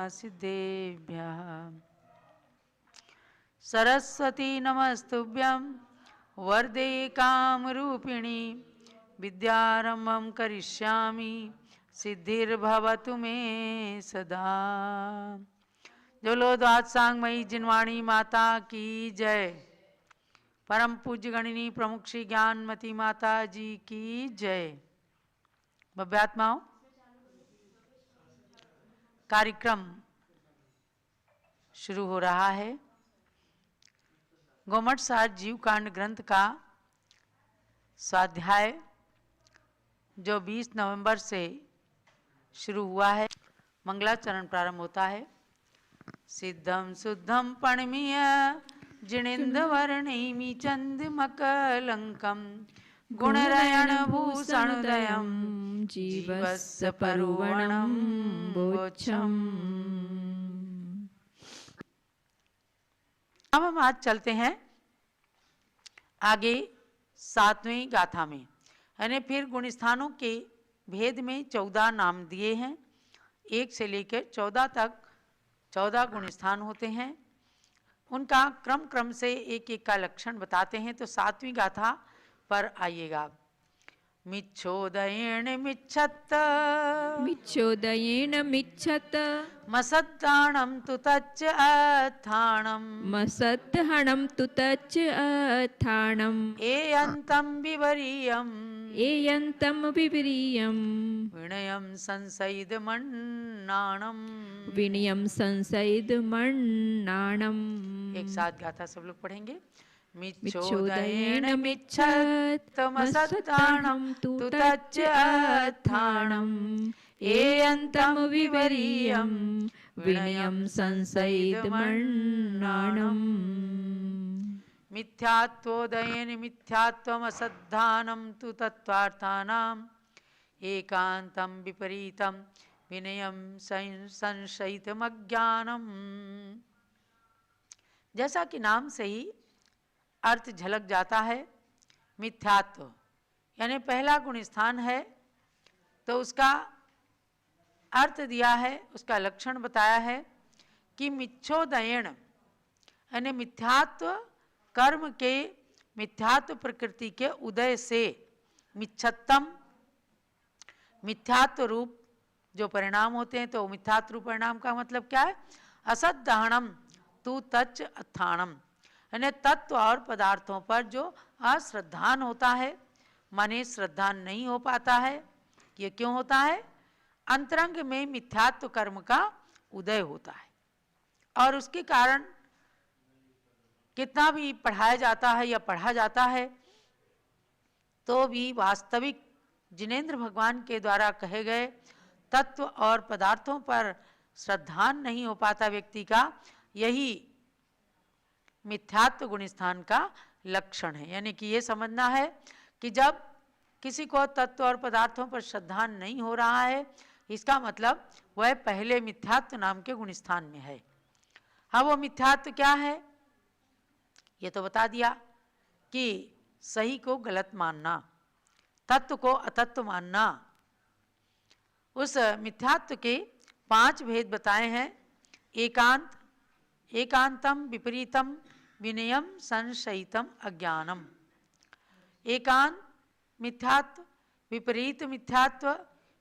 सिद्धेभ्यः सरस्वती नमस्तुभ्यं वरदे कामरूपिणी विद्यारंभं करिष्यामि सिद्धिर्भवतु मे सदा। जोलो द्वादशांगमयी जिनवाणी माता की जय। परम पूज्य गणिनी प्रमुख श्री ज्ञानमती माता जी की जय। भव्यात्माओं, कार्यक्रम शुरू हो रहा है। गोमठ सार जीव कांड ग्रंथ का स्वाध्याय जो 20 नवंबर से शुरू हुआ है, मंगलाचरण प्रारंभ होता है। सिद्धम शुद्धम पणमीय जिनेन्द्र वर्णिमि चंद्रमकलंकम गुणरयण भूषणोदयं जीवस्य परुवणं बोच्छम्। अब हम आज चलते हैं आगे 7वीं गाथा में। यानी फिर गुण स्थानों के भेद में 14 नाम दिए हैं। 1 से लेकर 14 तक 14 गुण स्थान होते हैं। उनका क्रम से एक एक का लक्षण बताते हैं। तो 7वीं गाथा पर आइएगा। मिच्छोदयेन मिच्छत मिच्छोदयेन मिच्छत मसद्दाणं तु तच्च अत्थाणं मसद्दहणं तु तच्च अत्थाणम् एयन्तं विवरीयम् एयन्तं विवरीयम् विनयं संसयिदमन्नाणम् विनयं संसयिदमन्नाणम्। एक साथ गाथा सब लोग पढ़ेंगे। मिच्छोदयेन मिच्छत मसद्दाणं तु तच्च अत्थाणम् एयन्तं विवरीयं विनयं संसयिदमन्नाणम्। मिथ्यात्वोदयेन मिथ्यात्वमसद्धानं तु तत्त्वार्थानाम् एकान्तं विपरीतं विनयं संशयितमज्ञानम्। जैसा कि नाम से ही अर्थ झलक जाता है, मिथ्यात्व यानी पहला गुण स्थान है, तो उसका अर्थ दिया है, उसका लक्षण बताया है कि मिच्छोदयेन यानी मिथ्यात्व कर्म के मिथ्यात्व प्रकृति के उदय से मिच्छत्तम मिथ्यात्व रूप जो परिणाम होते हैं, तो मिथ्यात्व रूप परिणाम का मतलब क्या है? असत दहनम तु तच्च अत्थाणम यानी तत्व और पदार्थों पर जो अश्रद्धान होता है, माने श्रद्धा नहीं हो पाता है। ये क्यों होता है? अंतरंग में मिथ्यात्व कर्म का उदय होता है और उसके कारण कितना भी पढ़ाया जाता है या पढ़ा जाता है तो भी वास्तविक जिनेन्द्र भगवान के द्वारा कहे गए तत्व और पदार्थों पर श्रद्धान नहीं हो पाता व्यक्ति का। यही मिथ्यात्व गुण स्थान का लक्षण है। यानी कि ये समझना है कि जब किसी को तत्व और पदार्थों पर श्रद्धान नहीं हो रहा है, इसका मतलब वह पहले मिथ्यात्व नाम के गुण स्थान में है। हाँ, वो मिथ्यात्व क्या है ये तो बता दिया कि सही को गलत मानना, तत्व को अतत्व मानना। उस मिथ्यात्व के 5 भेद बताए हैं। एकांत, एकांतम विपरीतम विनयम संशयितम अज्ञानम। एकांत मिथ्यात्व, विपरीत मिथ्यात्व,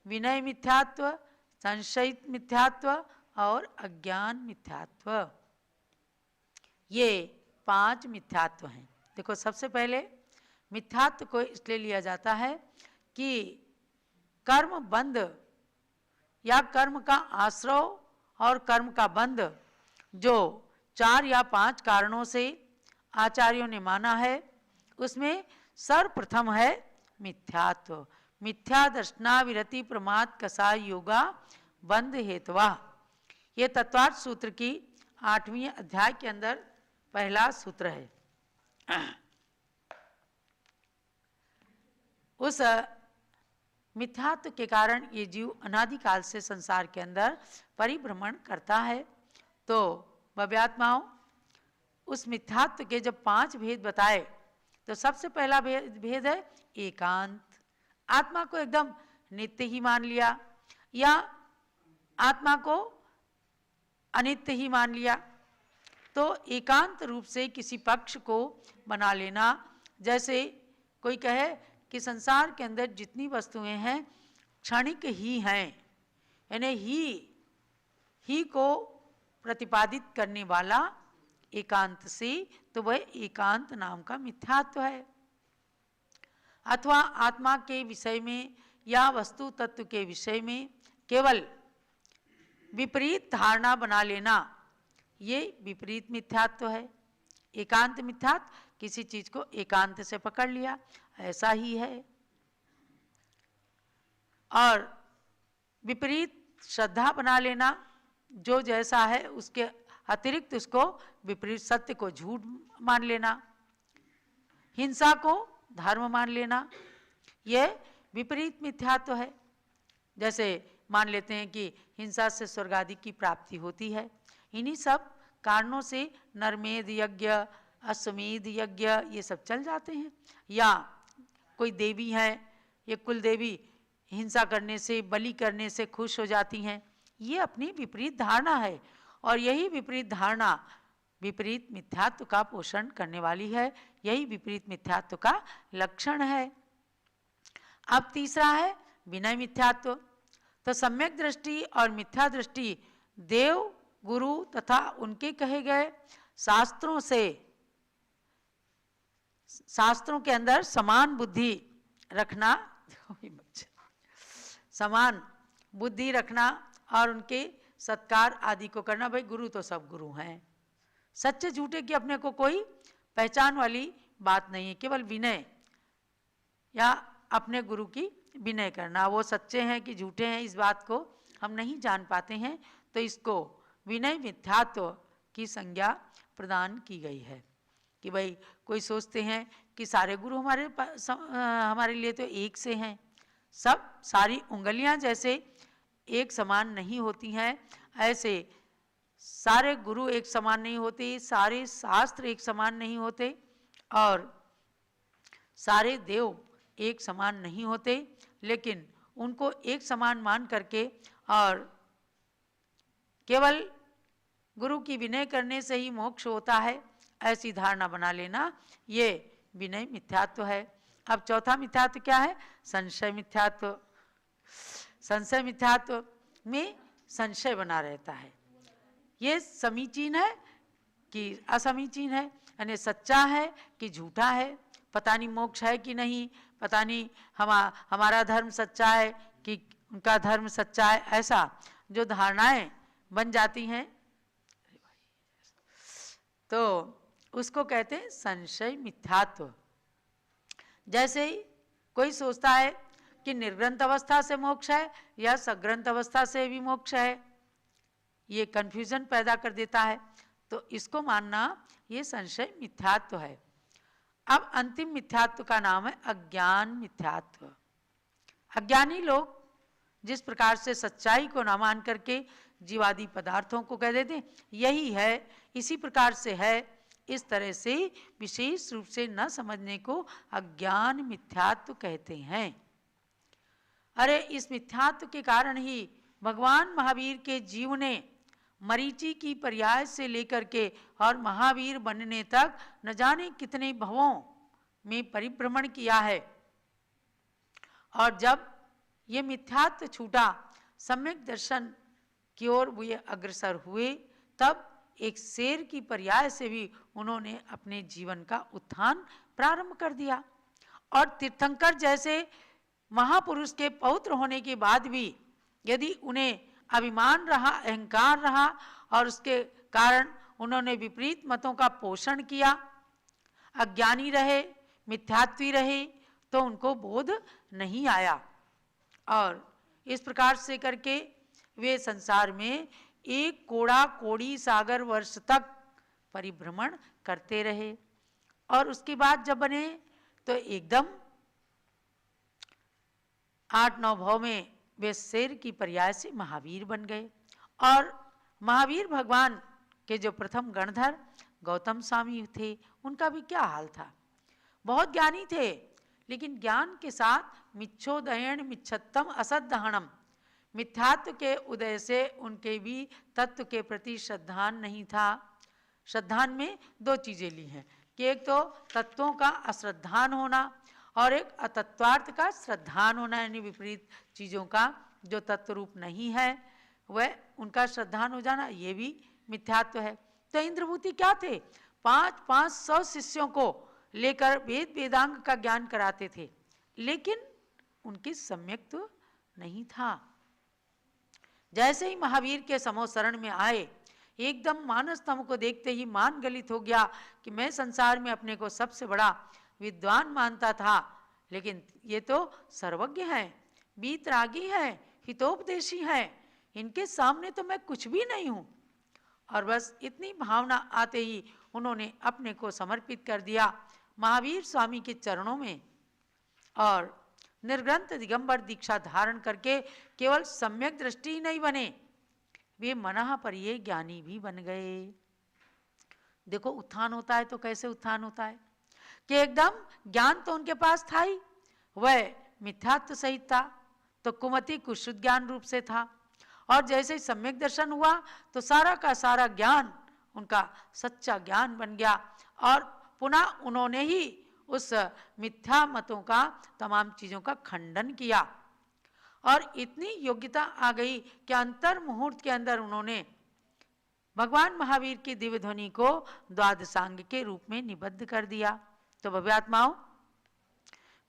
विनय मिथ्यात्व, संशयित मिथ्यात्व और अज्ञान मिथ्यात्व, ये 5 मिथ्यात्व हैं। देखो, सबसे पहले मिथ्यात्व को इसलिए लिया जाता है कि कर्म बंध या कर्म का आश्रव और कर्म का बंध जो 4 या 5 कारणों से आचार्यों ने माना है, उसमें सर्वप्रथम है मिथ्यात्व। मिथ्या दर्शना विरति प्रमाद कसाय योगा बंध हेतवा। ये तत्वार्थ सूत्र की 8वीं अध्याय के अंदर पहला सूत्र है। उस मिथ्यात्व के कारण ये जीव अनादिकाल से संसार के अंदर परिभ्रमण करता है। तो भव्यात्माओं, उस मिथ्यात्व के जब 5 भेद बताए तो सबसे पहला भेद है एकांत। आत्मा को एकदम नित्य ही मान लिया या आत्मा को अनित्य ही मान लिया। तो एकांत रूप से किसी पक्ष को बना लेना, जैसे कोई कहे कि संसार के अंदर जितनी वस्तुएं हैं क्षणिक ही हैं, यानी ही को प्रतिपादित करने वाला एकांत से, तो वह एकांत नाम का मिथ्यात्व है। अथवा आत्मा के विषय में या वस्तु तत्व के विषय में केवल विपरीत धारणा बना लेना, ये विपरीत मिथ्यात्व है। एकांत मिथ्यात्व, किसी चीज को एकांत से पकड़ लिया, ऐसा ही है। और विपरीत श्रद्धा बना लेना, जो जैसा है उसके अतिरिक्त उसको विपरीत सत्य को झूठ मान लेना, हिंसा को धर्म मान लेना, यह विपरीत मिथ्यात्व है। जैसे मान लेते हैं कि हिंसा से स्वर्ग आदि की प्राप्ति होती है, इन्हीं सब कारणों से नरमेध यज्ञ, अश्वमेध यज्ञ ये सब चल जाते हैं। या कोई देवी है, ये कुल देवी हिंसा करने से, बलि करने से खुश हो जाती हैं, ये अपनी विपरीत धारणा है। और यही विपरीत धारणा विपरीत मिथ्यात्व का पोषण करने वाली है, यही विपरीत मिथ्यात्व का लक्षण है। अब तीसरा है विनय मिथ्यात्व। तो सम्यक दृष्टि और मिथ्या दृष्टि देव, गुरु तथा उनके कहे गए शास्त्रों से, शास्त्रों के अंदर समान बुद्धि रखना, समान बुद्धि रखना और उनके सत्कार आदि को करना। भाई गुरु तो सब गुरु हैं, सच्चे झूठे की अपने को कोई पहचान वाली बात नहीं है, केवल विनय या अपने गुरु की विनय करना। वो सच्चे हैं कि झूठे हैं इस बात को हम नहीं जान पाते हैं, तो इसको विनय मिथ्यात्व की संज्ञा प्रदान की गई है। कि भाई कोई सोचते हैं कि सारे गुरु हमारे लिए तो एक से हैं, सब सारी उंगलियां जैसे एक समान नहीं होती हैं, ऐसे सारे गुरु एक समान नहीं होते, सारे शास्त्र एक समान नहीं होते और सारे देव एक समान नहीं होते, लेकिन उनको एक समान मान करके और केवल गुरु की विनय करने से ही मोक्ष होता है, ऐसी धारणा बना लेना, ये विनय मिथ्यात्व है। अब चौथा मिथ्यात्व क्या है? संशय मिथ्यात्व। संशय मिथ्यात्व में संशय बना रहता है, ये समीचीन है कि असमीचीन है, यानी सच्चा है कि झूठा है, पता नहीं मोक्ष है कि नहीं, पता नहीं हमारा धर्म सच्चा है कि उनका धर्म सच्चा है, ऐसा जो धारणाएं बन जाती हैं तो उसको कहते हैं संशय मिथ्यात्व। जैसे ही कोई सोचता है कि निर्ग्रंथ अवस्था से मोक्ष है या सग्रंथ अवस्था से भी मोक्ष है, ये कंफ्यूजन पैदा कर देता है, तो इसको मानना ये संशय मिथ्यात्व है। अब अंतिम मिथ्यात्व का नाम है अज्ञान मिथ्यात्व। अज्ञानी लोग जिस प्रकार से सच्चाई को न मान करके जीवादी पदार्थों को कह देते हैं यही है, इसी प्रकार से है, इस तरह से विशेष रूप से न समझने को अज्ञान मिथ्यात्व कहते हैं। अरे इस मिथ्यात्व के कारण ही भगवान महावीर के जीव ने मरीचि की पर्याय से लेकर के और महावीर बनने तक न जाने कितने भवों में परिभ्रमण किया है। और जब ये मिथ्यात्व छूटा, सम्यक दर्शन की ओर वे अग्रसर हुए, तब एक शेर की पर्याय से भी उन्होंने अपने जीवन का उत्थान प्रारंभ कर दिया। और तीर्थंकर जैसे महापुरुष के पौत्र होने के बाद भी यदि उन्हें अभिमान रहा, अहंकार रहा और उसके कारण उन्होंने विपरीत मतों का पोषण किया, अज्ञानी रहे, मिथ्यात्वी रहे, तो उनको बोध नहीं आया। और इस प्रकार से करके वे संसार में एक कोड़ा कोड़ी सागर वर्ष तक परिभ्रमण करते रहे। और उसके बाद जब बने तो एकदम 8-9 भाव में वे शेर की पर्याय से महावीर बन गए। और महावीर भगवान के जो प्रथम गणधर गौतम स्वामी थे, उनका भी क्या हाल था? बहुत ज्ञानी थे, लेकिन ज्ञान के साथ मिच्छोदयन मिच्छत्तम असद्दहणम, मिथ्यात्व के उदय से उनके भी तत्व के प्रति श्रद्धान नहीं था। श्रद्धान में दो चीजें ली हैं कि एक तो तत्वों का अश्रद्धान होना और एक अतत्वार्थ का श्रद्धान होना, यानी विपरीत चीजों का जो तत्व रूप नहीं है वह उनका श्रद्धान हो जाना, ये भी मिथ्यात्व है। तो इंद्रभूति क्या थे? 500 शिष्यों को लेकर वेद वेदांग का ज्ञान कराते थे, लेकिन उनकी सम्यक्त्व नहीं था। जैसे ही महावीर के समो शरण में आए, एकदम मानस तम को देखते ही मान गलित हो गया कि मैं संसार में अपने को सबसे बड़ा विद्वान मानता था, लेकिन ये तो सर्वज्ञ हैं, वीतरागी हैं, हितोपदेशी हैं, इनके सामने तो मैं कुछ भी नहीं हूं। और बस इतनी भावना आते ही उन्होंने अपने को समर्पित कर दिया महावीर स्वामी के चरणों में और निर्ग्रंथ दिगंबर दीक्षा धारण करके केवल सम्यक दृष्टि ही नहीं बने, वे मनः परिये ज्ञानी भी बन गए। देखो उत्थान होता है तो कैसे उत्थान होता है कि एकदम ज्ञान तो उनके पास था ही, वह मिथ्यात्व सहित था, तो कुमति कुशुद्ध ज्ञान रूप से था, और जैसे ही सम्यक दर्शन हुआ तो सारा का सारा ज्ञान उनका सच्चा ज्ञान बन गया और पुनः उन्होंने ही उस मिथ्या मतों का तमाम चीजों का खंडन किया और इतनी योग्यता आ गई कि अंतर मुहूर्त के अंदर उन्होंने भगवान महावीर की दिव्य ध्वनि को द्वादशांग के रूप में निबद्ध कर दिया। तो भव्यात्माओं,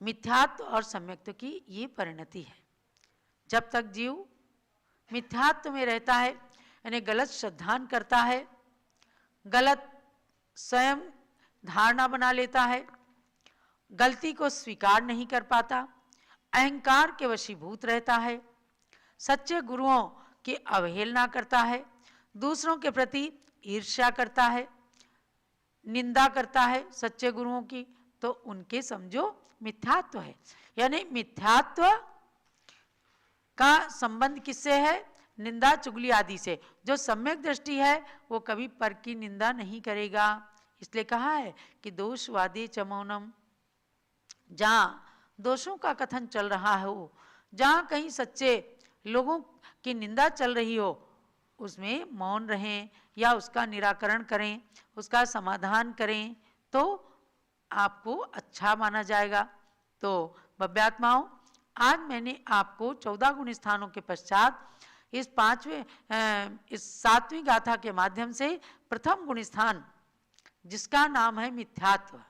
मिथ्यात्व और सम्यक्त्व की ये परिणति है। जब तक जीव मिथ्यात्व में रहता है, यानी गलत श्रद्धान करता है, गलत स्वयं धारणा बना लेता है, गलती को स्वीकार नहीं कर पाता, अहंकार के वशीभूत रहता है, सच्चे गुरुओं की अवहेलना करता है, दूसरों के प्रति ईर्ष्या करता है, निंदा करता है सच्चे गुरुओं की, तो उनके समझो मिथ्यात्व है। यानी मिथ्यात्व का संबंध किससे है? निंदा चुगली आदि से। जो सम्यक दृष्टि है वो कभी पर की निंदा नहीं करेगा। इसलिए कहा है कि दोषवादी च मौनम, जहां दोषों का कथन चल रहा हो, जहां कहीं सच्चे लोगों की निंदा चल रही हो, उसमें मौन रहें या उसका निराकरण करें, उसका समाधान करें, तो आपको अच्छा माना जाएगा। तो भव्यात्माओं, आज मैंने आपको 14 गुण स्थानों के पश्चात इस 7वीं गाथा के माध्यम से प्रथम गुण स्थान, जिसका नाम है मिथ्यात्व,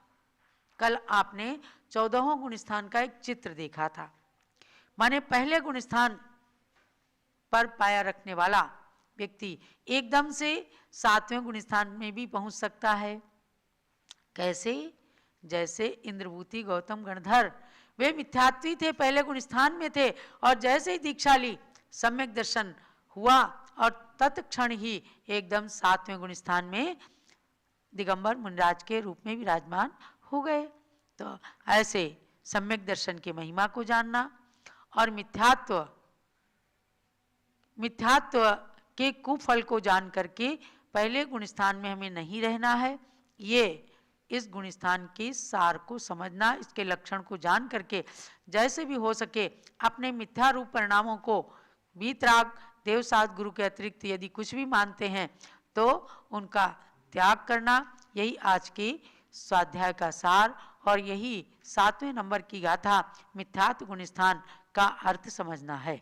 कल आपने 14वें गुण स्थान का एक चित्र देखा था। माने पहले गुण स्थान पर पाया रखने वाला व्यक्ति एकदम से 7वें गुण स्थान में भी पहुंच सकता है। कैसे? जैसे इंद्रभूति गौतम गणधर, वे मिथ्यात्वी थे, पहले गुण स्थान में थे, और जैसे ही दीक्षा ली, सम्यक दर्शन हुआ और तत्क्षण ही एकदम 7वें गुण स्थान में दिगंबर मुनिराज के रूप में विराजमान हो गए। तो ऐसे सम्यक दर्शन की महिमा को जानना और मिथ्यात्व के कुफल को जान करके पहले गुण स्थान में हमें नहीं रहना है। ये इस गुण स्थान के सार को समझना, इसके लक्षण को जान करके जैसे भी हो सके अपने मिथ्या रूप परिणामों को वीतराग देवसात गुरु के अतिरिक्त यदि कुछ भी मानते हैं तो उनका त्याग करना, यही आज की स्वाध्याय का सार और यही 7वें नंबर की गाथा मिथ्यात्व गुण स्थान का अर्थ समझना है।